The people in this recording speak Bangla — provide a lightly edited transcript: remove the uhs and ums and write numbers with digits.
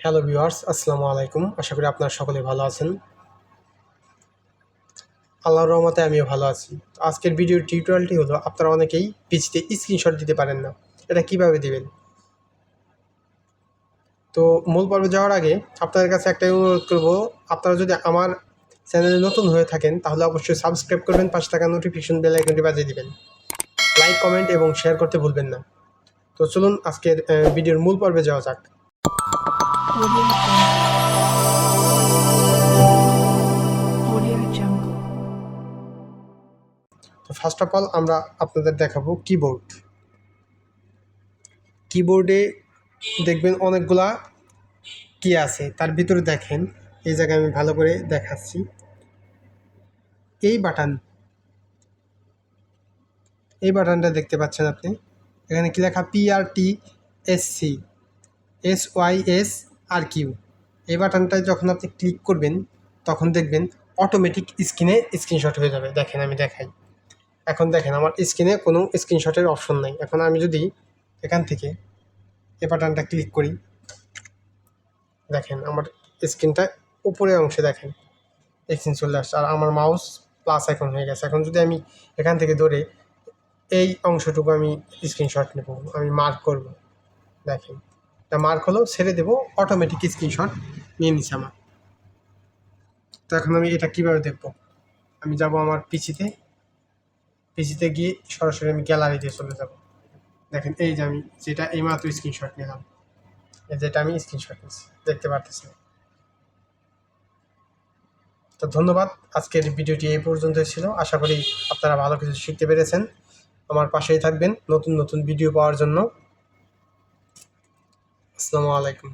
হ্যালো ভিউয়ার্স, আসসালামু আলাইকুম। আশা করি আপনারা সকলে ভালো আছেন। আল্লাহর রহমতে আমিও ভালো আছি। তো আজকের ভিডিওর টিউটোরিয়ালটি হলো, আপনারা অনেকেই পিসিতে স্ক্রিনশট দিতে পারেন না। এটা কিভাবে দিবেন? তো মূল পর্বে যাওয়ার আগে আপনাদের কাছে একটাই অনুরোধ করব, আপনারা যদি আমার চ্যানেলে নতুন হয়ে থাকেন তাহলে অবশ্যই সাবস্ক্রাইব করবেন, পাশে থাকা নোটিফিকেশন বেল আইকনটি বাজিয়ে দিবেন। লাইক, কমেন্ট এবং শেয়ার করতে ভুলবেন না। তো চলুন আজকের ভিডিওর মূল পর্বে যাওয়া যাক। তো ফার্স্ট অফ অল আমরা আপনাদের দেখাবো কিবোর্ডে দেখবেন অনেকগুলা কি আছে, তার ভিতরে দেখেন এই জায়গায় আমি ভালো করে দেখাচ্ছি। এই বাটনটা দেখতে পাচ্ছেন আপনি, এখানে কি লেখা PRTSC SYSRQ। এই বাটনটায় যখন আপনি ক্লিক করবেন তখন দেখবেন অটোমেটিক স্ক্রিনে স্ক্রিনশট হয়ে যাবে। দেখেন আমি দেখাই। এখন দেখেন আমার স্ক্রিনে কোনো স্ক্রিনশটের অপশন নাই। এখন আমি যদি এখান থেকে এই বাটনটা ক্লিক করি, দেখেন আমার স্ক্রিনটা উপরের অংশে দেখেন স্ক্রিন চলে আসছে, আর আমার মাউস প্লাস আইকন হয়ে গেছে। এখন যদি আমি এখান থেকে ধরে এই অংশটুকু আমি স্ক্রিনশট নেব, আমি মার্ক করব, দেখেন এটা মার্ক হলো, ছেড়ে দেবো, অটোমেটিক স্ক্রিনশট নিয়ে নিচ্ছে আমার। তো এখন আমি এটা কীভাবে দেখব? আমি যাব আমার পিসিতে গিয়ে সরাসরি আমি গ্যালারিতে চলে যাব। দেখেন এই যে আমি যেটা এইমাত্র স্ক্রিনশট নিলাম, যেটা আমি স্ক্রিনশট নিচ্ছি দেখতে পারতেছি। তো ধন্যবাদ। আজকের ভিডিওটি এই পর্যন্তই ছিল। আশা করি আপনারা ভালো কিছু শিখতে পেরেছেন। আমার পাশেই থাকবেন নতুন নতুন ভিডিও পাওয়ার জন্য। আসসালামু আলাইকুম।